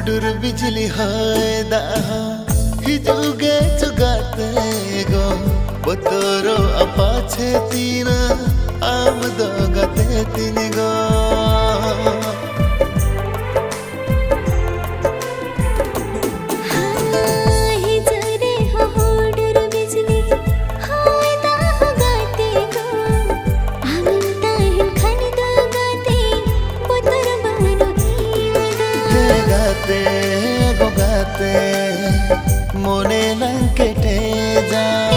हुडुर बिजली है दाहा हिजुगे चुगाते गो बतोरो अपाछे तीना आम दो गते तीन गो गाते गो गाते मोने लंकेटे जा